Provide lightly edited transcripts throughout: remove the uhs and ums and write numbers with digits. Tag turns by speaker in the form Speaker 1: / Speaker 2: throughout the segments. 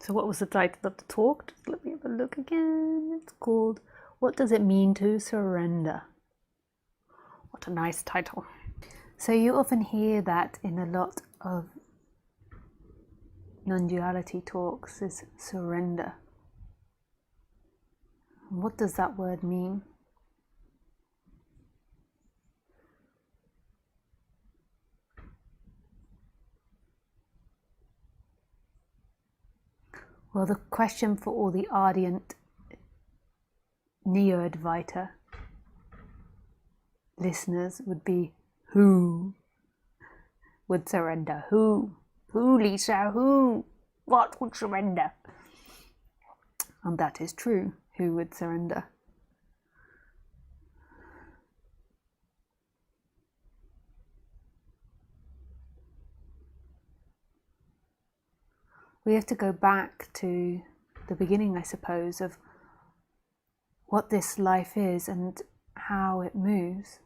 Speaker 1: So what was the title of the talk? Just let me have a look again. It's called What Does It Mean to Surrender? What a nice title. So you often hear that in a lot of non-duality talks, is surrender. What does that word mean? Well, the question for all the ardent Neo-Advaita listeners would be, who would surrender? Who? Who, Lisa? Who? What would surrender? And that is true. Who would surrender? We have to go back to the beginning, I suppose, of what this life is and how it moves.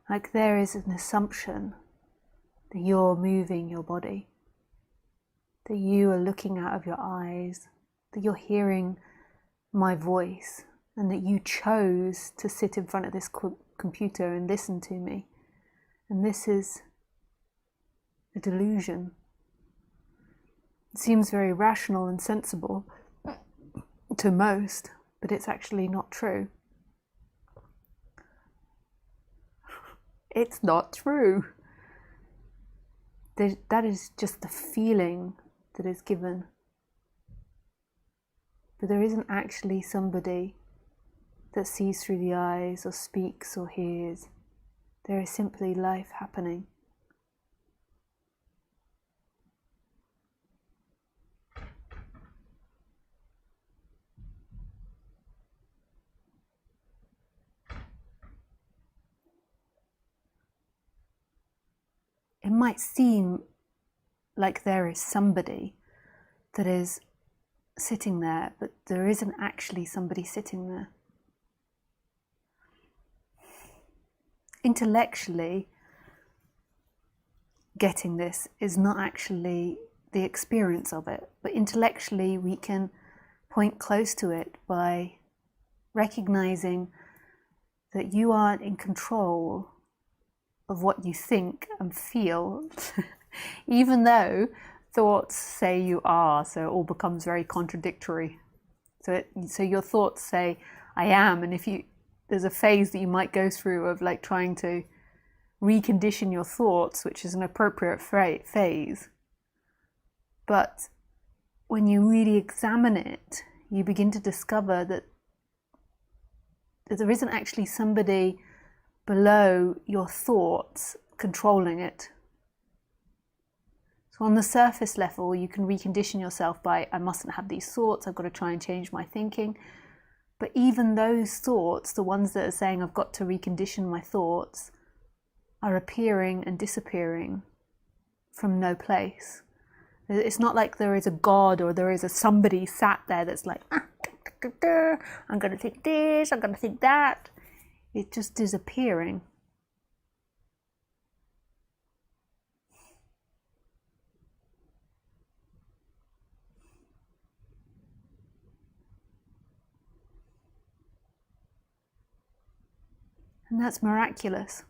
Speaker 1: Like there is an assumption that you're moving your body, that you are looking out of your eyes, that you're hearing my voice, and that you chose to sit in front of this computer and listen to me. And this is a delusion. It seems very rational and sensible to most, but it's actually not true. It's not true. That is just the feeling that is given. But there isn't actually somebody that sees through the eyes or speaks or hears. There is simply life happening. It might seem like there is somebody that is sitting there, but there isn't actually somebody sitting there. Intellectually, getting this is not actually the experience of it, but intellectually we can point close to it by recognizing that you aren't in control of what you think and feel, even though thoughts say you are, so it all becomes very contradictory. So your thoughts say, I am, and there's a phase that you might go through of like trying to recondition your thoughts, which is an appropriate phase. But when you really examine it, you begin to discover that there isn't actually somebody below your thoughts controlling it. So on the surface level, you can recondition yourself by, I mustn't have these thoughts, I've got to try and change my thinking. But even those thoughts, the ones that are saying I've got to recondition my thoughts, are appearing and disappearing from no place. It's not like there is a God or there is a somebody sat there that's like, I'm going to think this, I'm going to think that. It just is appearing. And that's miraculous.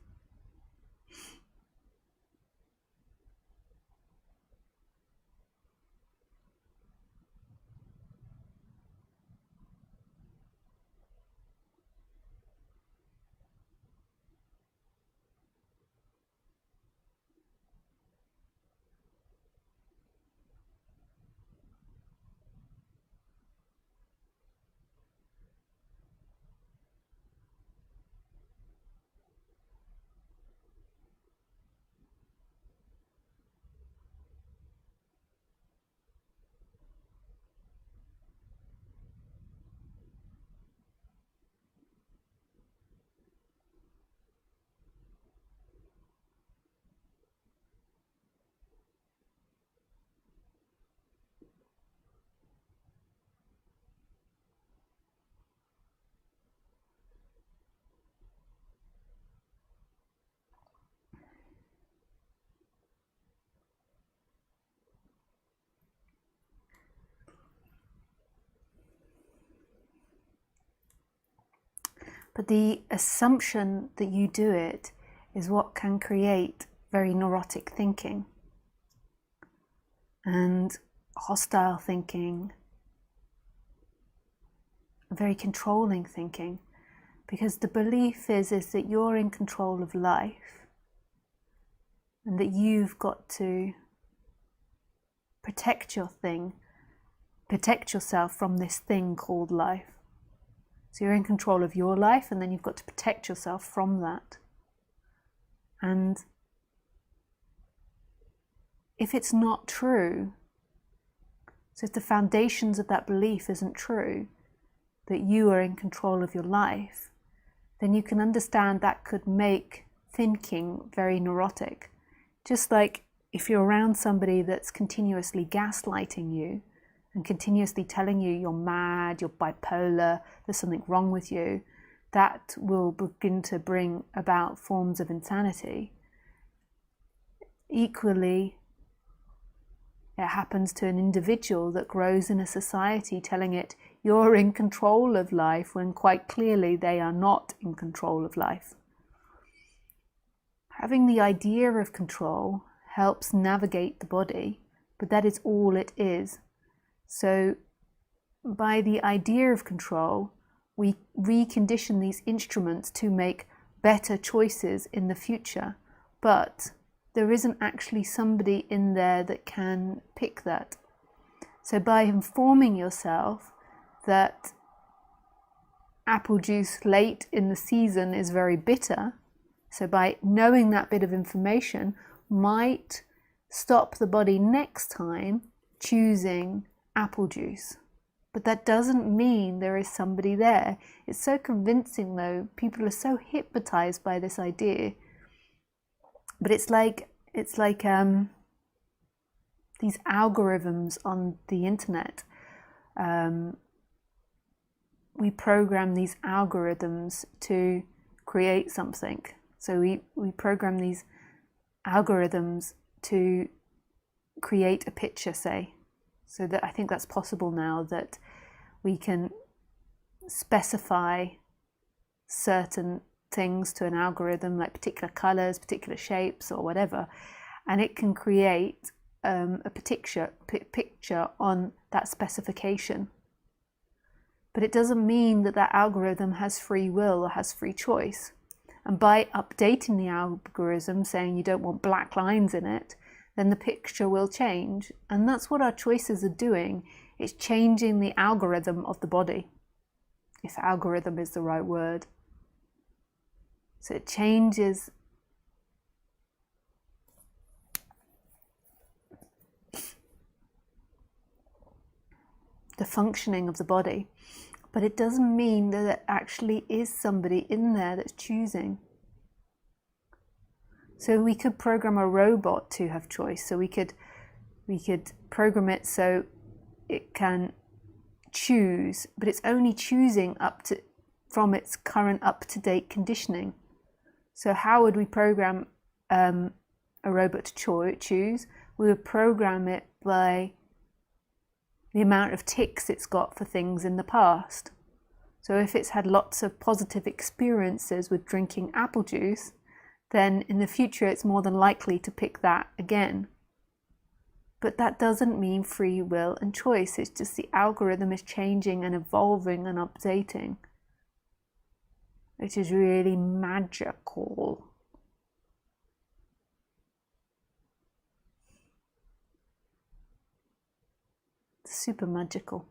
Speaker 1: But the assumption that you do it is what can create very neurotic thinking and hostile thinking, very controlling thinking, because the belief is that you're in control of life and that you've got to protect yourself from this thing called life. So you're in control of your life, and then you've got to protect yourself from that. And if it's not true, so if the foundations of that belief isn't true, that you are in control of your life, then you can understand that could make thinking very neurotic. Just like if you're around somebody that's continuously gaslighting you and continuously telling you you're mad, you're bipolar, there's something wrong with you, that will begin to bring about forms of insanity. Equally, it happens to an individual that grows in a society telling it you're in control of life when quite clearly they are not in control of life. Having the idea of control helps navigate the body, but that is all it is. So by the idea of control, we recondition these instruments to make better choices in the future, but there isn't actually somebody in there that can pick that. So by informing yourself that apple juice late in the season is very bitter, so by knowing that bit of information might stop the body next time choosing apple juice. But that doesn't mean there is somebody there. It's so convincing though. People are so hypnotized by this idea. But it's like these algorithms on the internet. We program these algorithms to create something. So we program these algorithms to create a picture, say. So that I think that's possible now, that we can specify certain things to an algorithm, like particular colors, particular shapes, or whatever, and it can create a picture on that specification. But it doesn't mean that that algorithm has free will or has free choice. And by updating the algorithm, saying you don't want black lines in it, then the picture will change. And that's what our choices are doing. It's changing the algorithm of the body, if algorithm is the right word. So it changes the functioning of the body. But it doesn't mean that there actually is somebody in there that's choosing. So we could program a robot to have choice. So we could program it so it can choose, but it's only choosing from its current up-to-date conditioning. So how would we program a robot to choose? We would program it by the amount of ticks it's got for things in the past. So if it's had lots of positive experiences with drinking apple juice, then in the future it's more than likely to pick that again. But that doesn't mean free will and choice. It's just the algorithm is changing and evolving and updating, which is really magical. Super magical.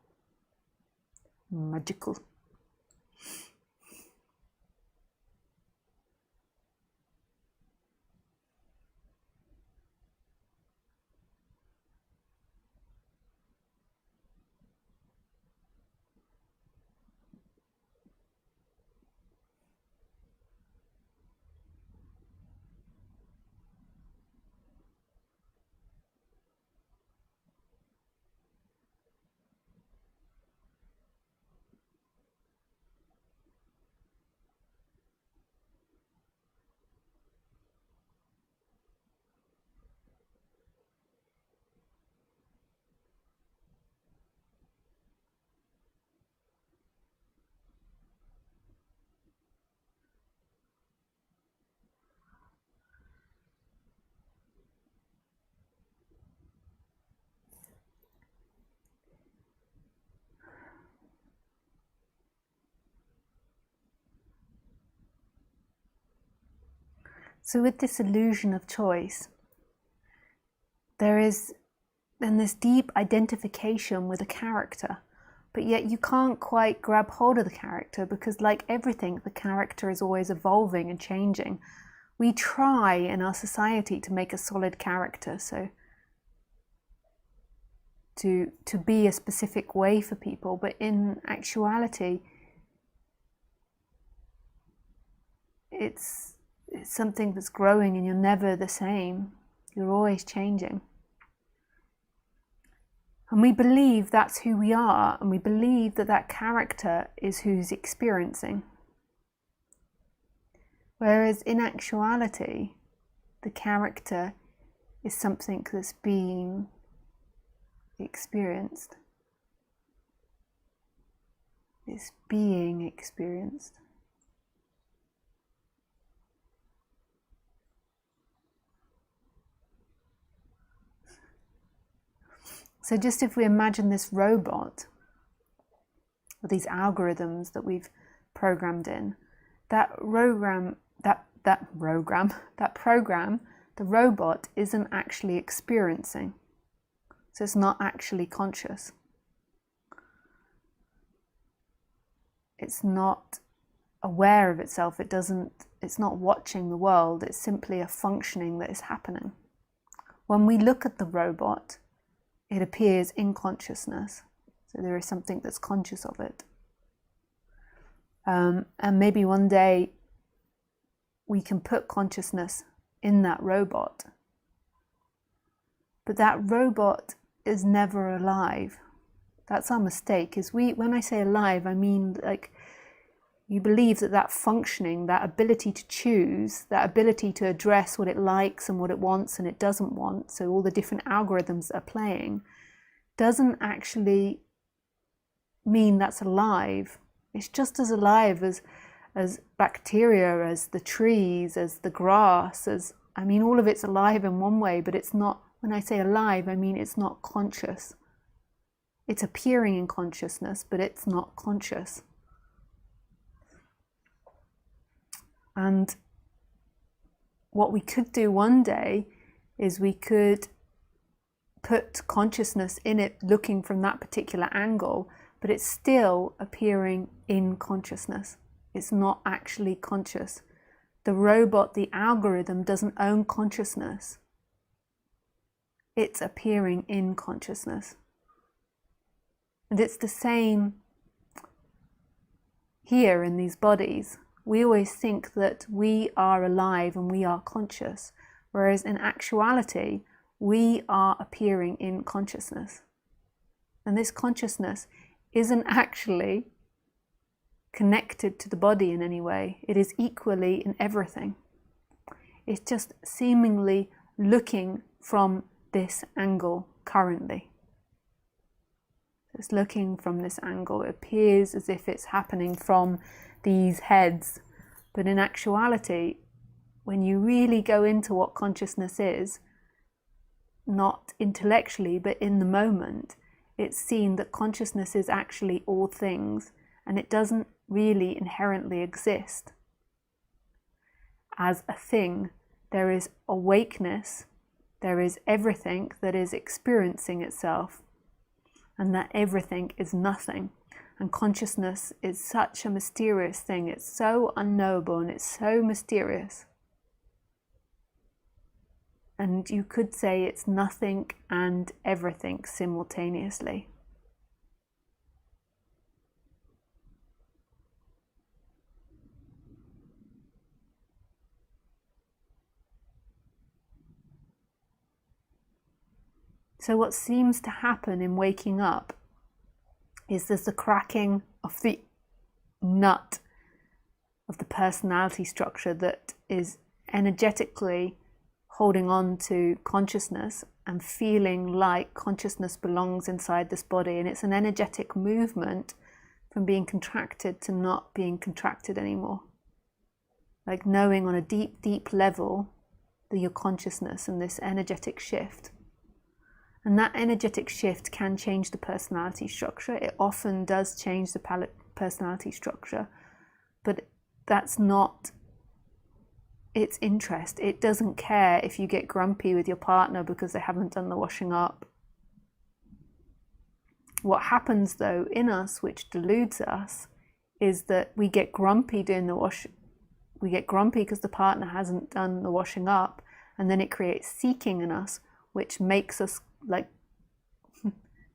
Speaker 1: Magical. So with this illusion of choice, there is then this deep identification with a character, but yet you can't quite grab hold of the character because, like everything, the character is always evolving and changing. We try in our society to make a solid character, so to be a specific way for people, but in actuality, it's something that's growing and you're never the same. You're always changing. And we believe that's who we are, and we believe that that character is who's experiencing. Whereas in actuality, the character is something that's being experienced. It's being experienced. So just if we imagine this robot, or these algorithms that we've programmed in, that program, the robot isn't actually experiencing. So it's not actually conscious. It's not aware of itself. It's not watching the world. It's simply a functioning that is happening. When we look at the robot, it appears in consciousness. So there is something that's conscious of it. And maybe one day we can put consciousness in that robot. But that robot is never alive. That's our mistake. When I say alive, I mean like you believe that functioning, that ability to choose, that ability to address what it likes and what it wants and it doesn't want, so all the different algorithms that are playing, doesn't actually mean that's alive. It's just as alive as bacteria, as the trees, as the grass, all of it's alive in one way, but it's not, when I say alive, I mean it's not conscious. It's appearing in consciousness, but it's not conscious. And what we could do one day is we could put consciousness in it looking from that particular angle, but it's still appearing in consciousness. It's not actually conscious. The robot, the algorithm, doesn't own consciousness. It's appearing in consciousness. And it's the same here in these bodies. We always think that we are alive and we are conscious, whereas in actuality, we are appearing in consciousness. And this consciousness isn't actually connected to the body in any way. It is equally in everything. It's just seemingly looking from this angle currently. It's looking from this angle. It appears as if it's happening from these heads. But in actuality, when you really go into what consciousness is, not intellectually, but in the moment, it's seen that consciousness is actually all things, and it doesn't really inherently exist as a thing. There is awakeness, there is everything that is experiencing itself, and that everything is nothing. And consciousness is such a mysterious thing. It's so unknowable and it's so mysterious. And you could say it's nothing and everything simultaneously. So what seems to happen in waking up is there's the cracking of the nut of the personality structure that is energetically holding on to consciousness and feeling like consciousness belongs inside this body. And it's an energetic movement from being contracted to not being contracted anymore. Like knowing on a deep, deep level that your consciousness and this energetic shift. And that energetic shift can change the personality structure. It often does change the personality structure, but that's not its interest. It doesn't care if you get grumpy with your partner because they haven't done the washing up. What happens though in us, which deludes us, is that we get grumpy doing the wash. We get grumpy because the partner hasn't done the washing up, and then it creates seeking in us, which makes us like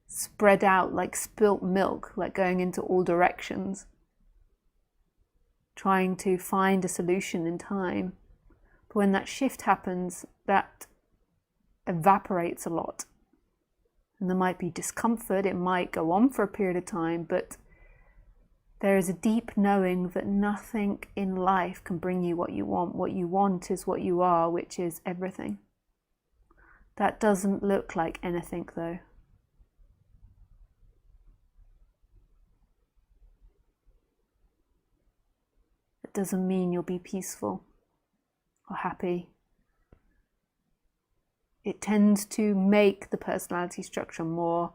Speaker 1: spread out like spilt milk, like going into all directions, trying to find a solution in time. But when that shift happens, that evaporates a lot. And there might be discomfort, it might go on for a period of time, but there is a deep knowing that nothing in life can bring you what you want. What you want is what you are, which is everything. That doesn't look like anything though. It doesn't mean you'll be peaceful or happy. It tends to make the personality structure more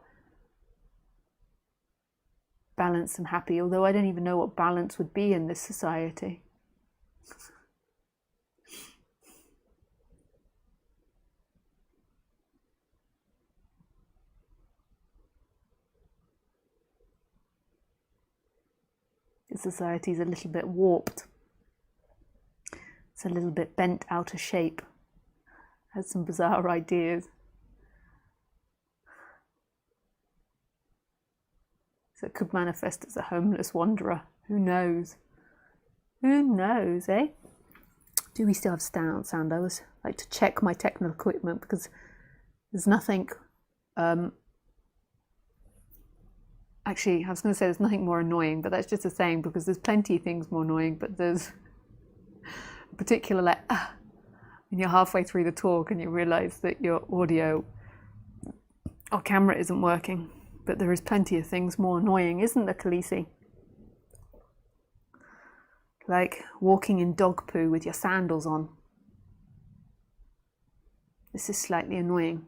Speaker 1: balanced and happy, although I don't even know what balance would be in this society. The society is a little bit warped. It's a little bit bent out of shape. Has some bizarre ideas. So it could manifest as a homeless wanderer. Who knows? Who knows, eh? Do we still have sound? I always like to check my technical equipment because there's nothing... Actually, I was going to say there's nothing more annoying, but that's just a saying because there's plenty of things more annoying, but there's a particular like, when you're halfway through the talk and you realise that your audio or camera isn't working. But there is plenty of things more annoying, isn't there, Khaleesi? Like walking in dog poo with your sandals on. This is slightly annoying.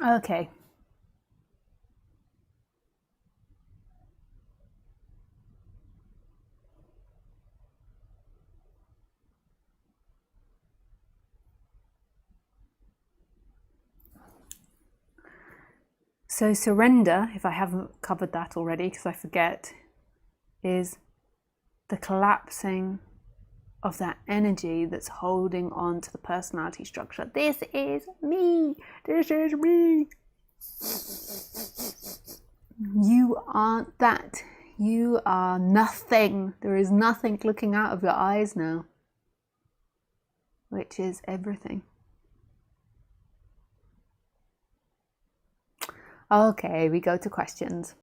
Speaker 1: Okay. So surrender, if I haven't covered that already, because I forget, is the collapsing of that energy that's holding on to the personality structure. This is me. This is me. You aren't that. You are nothing. There is nothing looking out of your eyes now, which is everything. Okay, we go to questions.